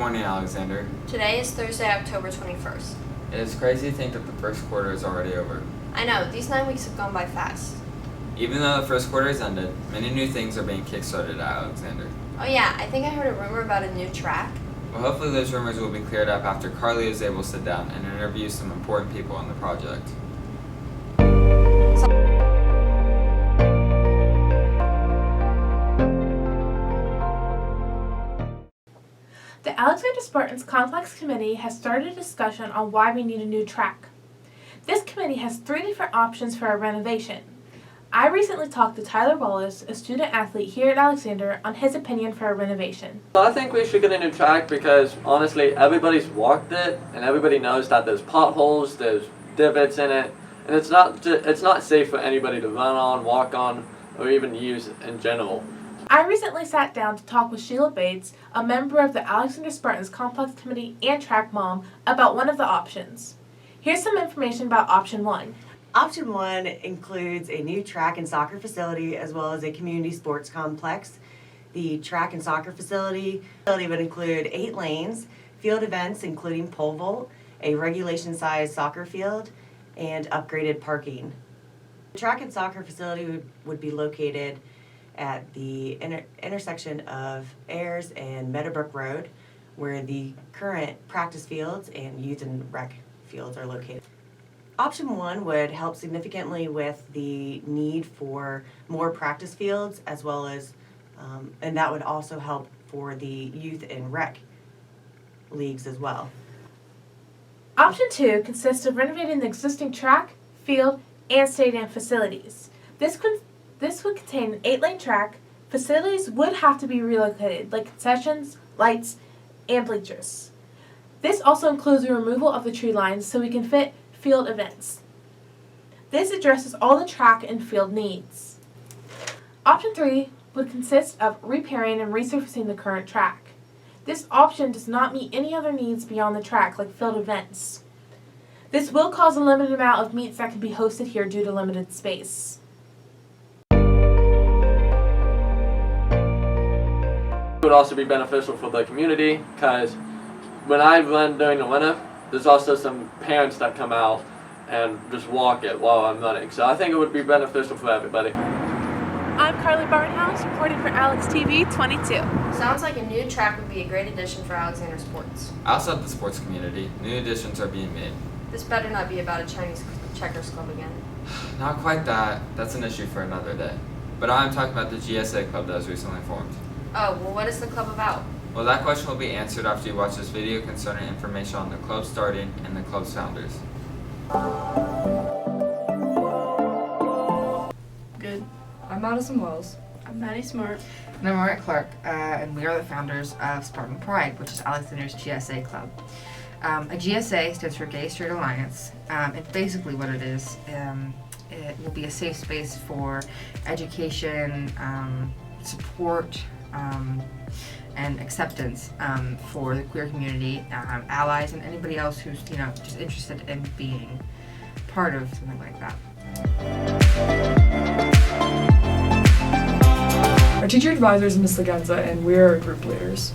morning, Alexander. Today is Thursday, October 21st. It is crazy to think that the first quarter is already over. I know, these 9 weeks have gone by fast. Even though the first quarter has ended, many new things are being kickstarted at Alexander. Oh yeah, I think I heard a rumor about a new track. Well, hopefully those rumors will be cleared up after Carly is able to sit down and interview some important people on the project. The Alexander Spartans Complex Committee has started a discussion on why we need a new track. This committee has 3 different options for a renovation. I recently talked to Tyler Wallace, a student athlete here at Alexander, on his opinion for a renovation. I think we should get a new track because honestly everybody's walked it and everybody knows that there's potholes, there's divots in it, and it's not safe for anybody to run on, walk on, or even use in general. I recently sat down to talk with Sheila Bates, a member of the Alexander Spartans Complex Committee and track mom, about one of the options. Here's some information about option 1. Option 1 includes a new track and soccer facility as well as a community sports complex. The track and soccer facility would include 8 lanes, field events including pole vault, a regulation-sized soccer field, and upgraded parking. The track and soccer facility would be located at the intersection of Ayers and Meadowbrook Road, where the current practice fields and youth and rec fields are located. Option 1 would help significantly with the need for more practice fields as well as, and that would also help for the youth and rec leagues as well. Option 2 consists of renovating the existing track, field, and stadium facilities. This would contain an 8-lane track. Facilities would have to be relocated, like concessions, lights, and bleachers. This also includes the removal of the tree lines so we can fit field events. This addresses all the track and field needs. Option 3 would consist of repairing and resurfacing the current track. This option does not meet any other needs beyond the track, like field events. This will cause a limited amount of meets that can be hosted here due to limited space. It would also be beneficial for the community because when I run during the winter, there's also some parents that come out and just walk it while I'm running. So I think it would be beneficial for everybody. I'm Carly Barnhouse, reporting for Alex TV 22. Sounds like a new track would be a great addition for Alexander Sports. Outside the sports community, new additions are being made. This better not be about a Chinese checkers club again. Not quite that. That's an issue for another day. But I'm talking about the GSA club that was recently formed. Oh, well, what is the club about? Well, that question will be answered after you watch this video concerning information on the club starting and the club's founders. Good. I'm Madison Wells. I'm Maddie Smart. And I'm Mariah Clark, and we are the founders of Spartan Pride, which is Alexander's GSA club. A GSA stands for Gay Straight Alliance. And basically what it is, it will be a safe space for education, support, and acceptance for the queer community, allies, and anybody else who's just interested in being part of something like that. Our teacher advisor is Miss Lagenza, and we're our group leaders.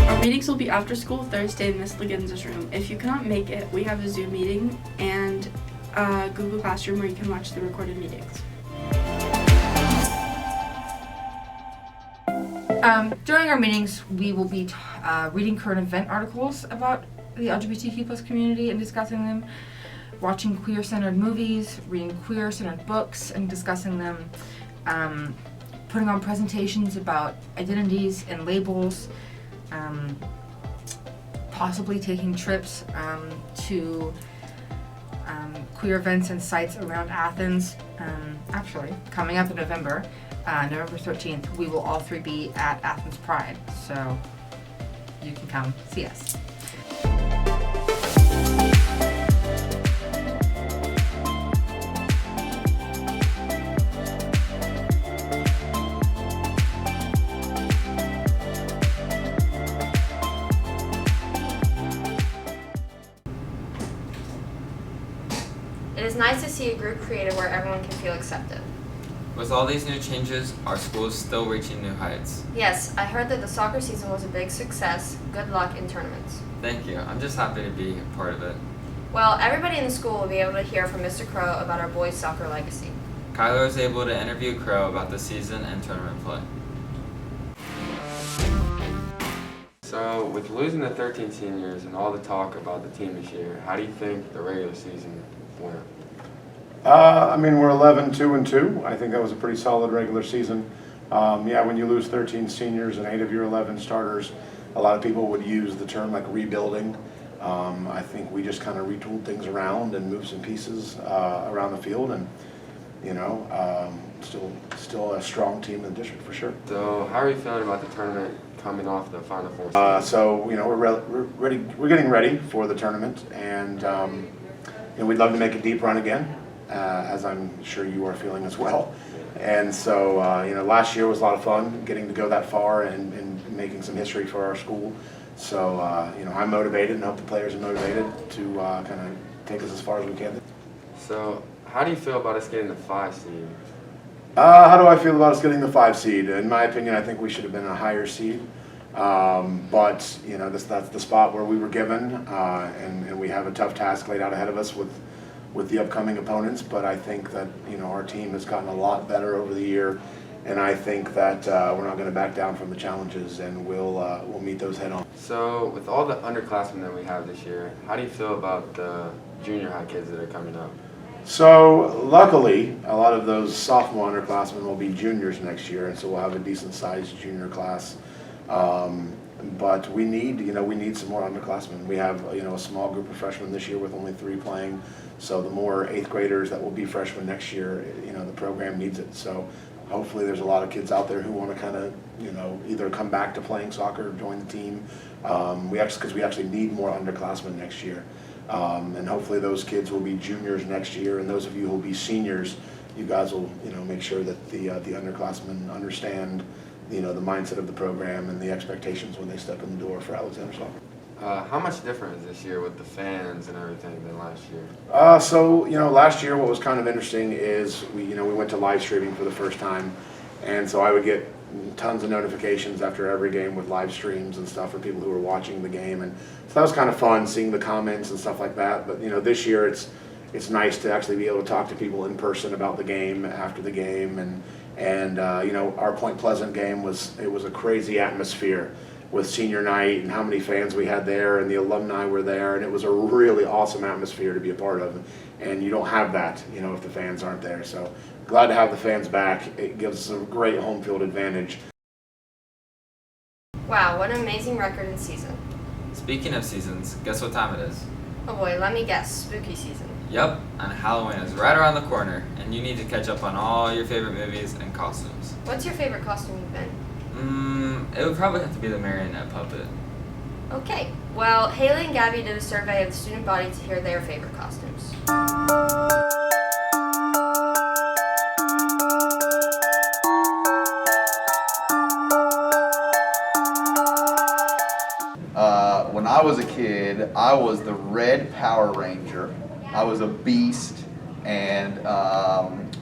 Our meetings will be after school Thursday in Miss Lagenza's room. If you cannot make it, we have a Zoom meeting and a Google Classroom where you can watch the recorded meetings. During our meetings, we will be reading current event articles about the LGBTQ+ community and discussing them, watching queer-centered movies, reading queer-centered books and discussing them, putting on presentations about identities and labels, possibly taking trips to queer events and sites around Athens. Actually, coming up in November 13th, we will all 3 be at Athens Pride, so you can come see us. It is nice to see a group created where everyone can feel accepted. With all these new changes, our school is still reaching new heights. Yes, I heard that the soccer season was a big success. Good luck in tournaments. Thank you. I'm just happy to be a part of it. Well, everybody in the school will be able to hear from Mr. Crow about our boys' soccer legacy. Kyler was able to interview Crow about the season and tournament play. So, with losing the 13 seniors and all the talk about the team this year, how do you think the regular season went? We're 11-2-2. I think that was a pretty solid regular season. When you lose 13 seniors and 8 of your 11 starters, a lot of people would use the term like rebuilding. I think we just kind of retooled things around and moved some pieces around the field, and still a strong team in the district for sure. So, how are you feeling about the tournament coming off the Final Four? We're getting ready for the tournament, and we'd love to make a deep run again, as I'm sure you are feeling as well. And so, last year was a lot of fun getting to go that far and making some history for our school. So, I'm motivated and hope the players are motivated to kind of take us as far as we can. So, how do you feel about us getting the 5 seed? How do I feel about us getting the 5 seed? In my opinion, I think we should have been a higher seed. But that's the spot where we were given, and we have a tough task laid out ahead of us with the upcoming opponents. But I think that our team has gotten a lot better over the year, and I think that we're not going to back down from the challenges, and we'll meet those head on. So, with all the underclassmen that we have this year, how do you feel about the junior high kids that are coming up? So luckily, a lot of those sophomore underclassmen will be juniors next year, and so we'll have a decent sized junior class. But we need some more underclassmen. We have a small group of freshmen this year with only 3 playing. So the more 8th graders that will be freshmen next year, the program needs it. So hopefully there's a lot of kids out there who want to kind of either come back to playing soccer or join the team. Because we actually need more underclassmen next year. And hopefully those kids will be juniors next year, and those of you who will be seniors, you guys will make sure that the underclassmen understand the mindset of the program and the expectations when they step in the door for Alexander Soccer. How much different is this year with the fans and everything than last year? Last year what was kind of interesting is we went to live streaming for the first time, and so I would get tons of notifications after every game with live streams and stuff for people who were watching the game, and so that was kind of fun seeing the comments and stuff like that. But this year it's nice to actually be able to talk to people in person about the game after the game, and our Point Pleasant game was a crazy atmosphere with senior night and how many fans we had there, and the alumni were there, and it was a really awesome atmosphere to be a part of, and you don't have that if the fans aren't there. So glad to have the fans back. It gives us a great home field advantage. Wow, what an amazing record and season. Speaking of seasons, guess what time it is? Oh boy, let me guess. Spooky season. Yep, and Halloween is right around the corner, and you need to catch up on all your favorite movies and costumes. What's your favorite costume you've been? It would probably have to be the marionette puppet. Okay, well, Haley and Gabby did a survey of the student body to hear their favorite costumes. When I was a kid, I was the Red Power Ranger. I was a beast, and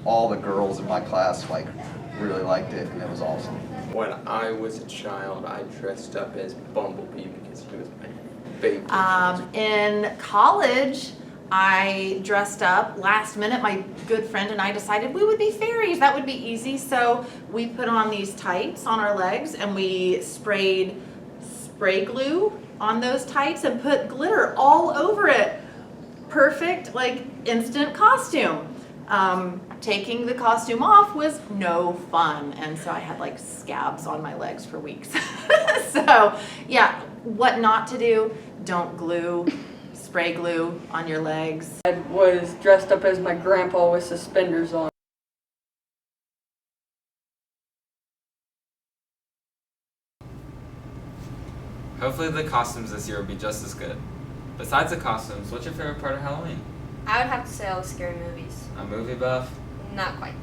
all the girls in my class really liked it, and it was awesome. When I was a child, I dressed up as Bumblebee because he was my favorite. In college, I dressed up last minute. My good friend and I decided we would be fairies. That would be easy. So we put on these tights on our legs, and we sprayed spray glue on those tights and put glitter all over it. Perfect, instant costume. Taking the costume off was no fun, and so I had scabs on my legs for weeks. So yeah, what not to do: don't glue spray glue on your legs. I was dressed up as my grandpa with suspenders on. Hopefully the costumes this year will be just as good. Besides the costumes, what's your favorite part of Halloween? I would have to say all the scary movies. A movie buff? Not quite.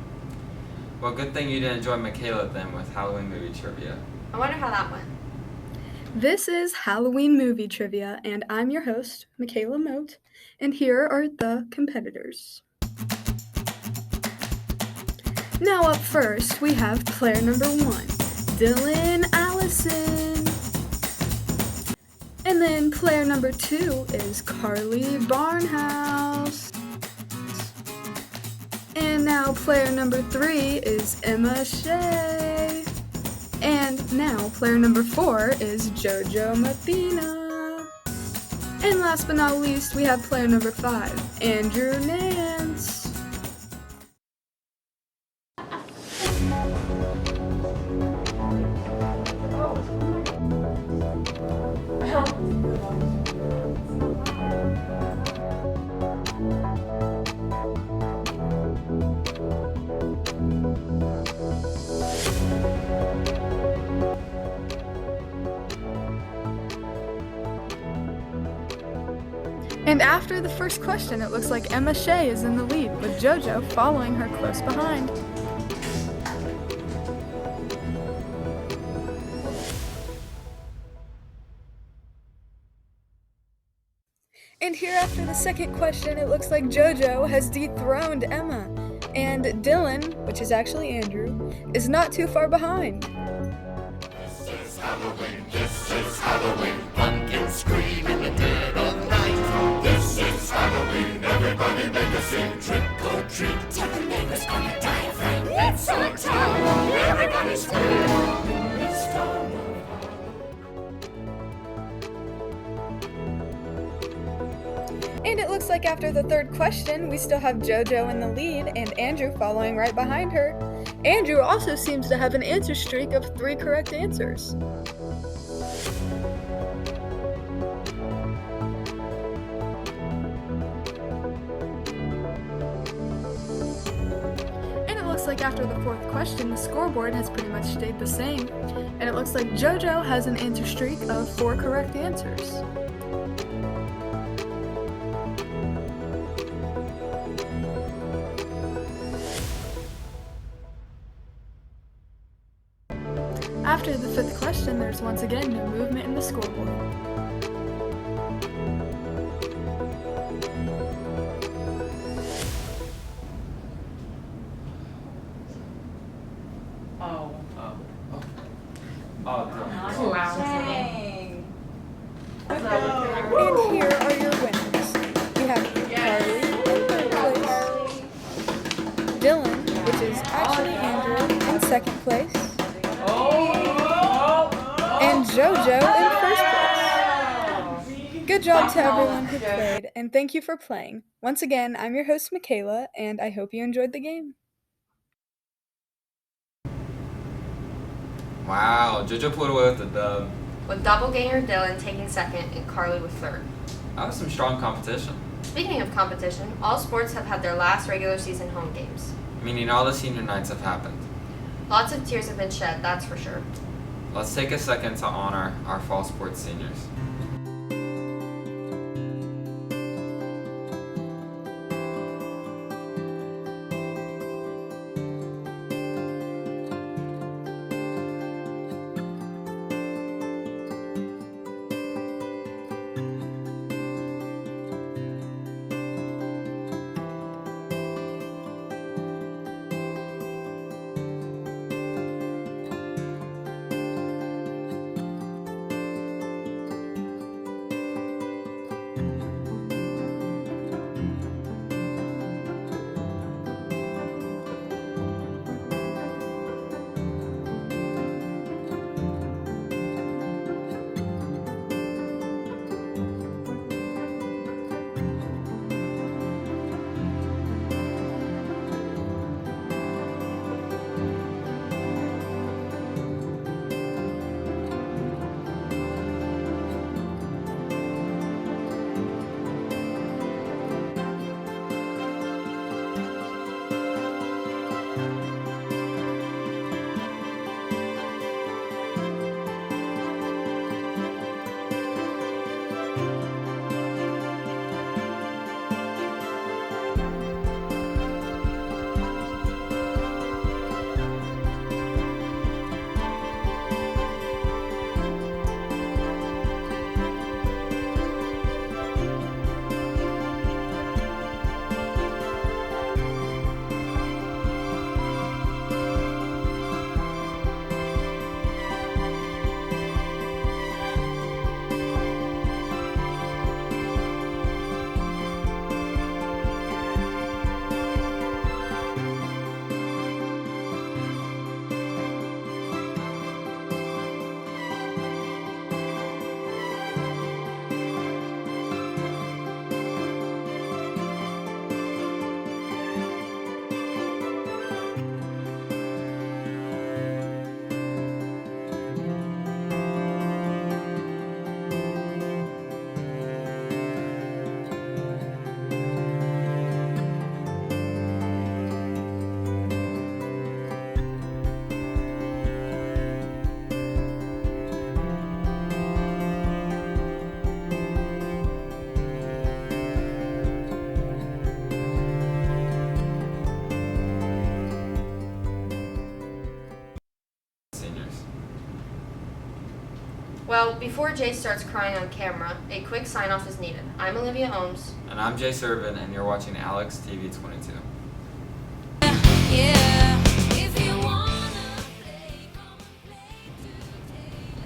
Well, good thing you didn't enjoy Michaela then with Halloween movie trivia. I wonder how that went. This is Halloween Movie Trivia, and I'm your host, Michaela Moat, and here are the competitors. Now up first, we have player number 1, Dylan Allison. And then player number 2 is Carly Barnhouse. And now player number 3 is Emma Shea. And now player number 4 is Jojo Mathena. And last but not least, we have player number 5, Andrew Nance. And after the first question, it looks like Emma Shea is in the lead, with JoJo following her close behind. And here after the second question, it looks like JoJo has dethroned Emma, and Dylan, which is actually Andrew, is not too far behind. This is Halloween, pumpkins scream in the dead of night. This is Halloween, everybody make a scene, trick or treat. Tell the neighbors on your diaphragm, it's our time, everybody scream. It's time. And it looks like after the third question, we still have JoJo in the lead and Andrew following right behind her. Andrew also seems to have an answer streak of 3 correct answers. And it looks like after the fourth question, the scoreboard has pretty much stayed the same. And it looks like JoJo has an answer streak of 4 correct answers. After the fifth question, there's once again no movement in the scoreboard. And here are your winners. We have Carly in third place, Dylan, which is actually Andrew, in second place, and JoJo in first place. Good job to everyone who played, and thank you for playing. Once again, I'm your host, Michaela, and I hope you enjoyed the game. Wow, JoJo pulled away with the dub. With doppelganger Dylan taking second and Carly with third. That was some strong competition. Speaking of competition, all sports have had their last regular season home games. Meaning all the senior nights have happened. Lots of tears have been shed, that's for sure. Let's take a second to honor our fall sports seniors. Well, before Jay starts crying on camera, a quick sign-off is needed. I'm Olivia Ohms. And I'm Jay Servin, and you're watching Alex TV 22.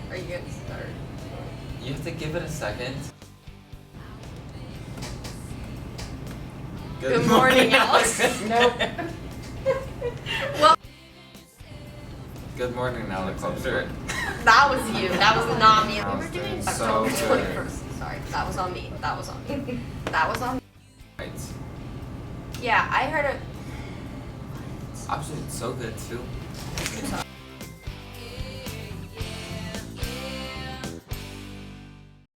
Are you good? Or... You have to give it a second. Good morning, Alex. Nope. Well, Good morning, Alex. I'm sure. that was you. That was not me. We were Sounds doing so October good. 21st. Sorry, that was on me. That was on me. That was on me. Right. Yeah, I heard it. Option's so good too.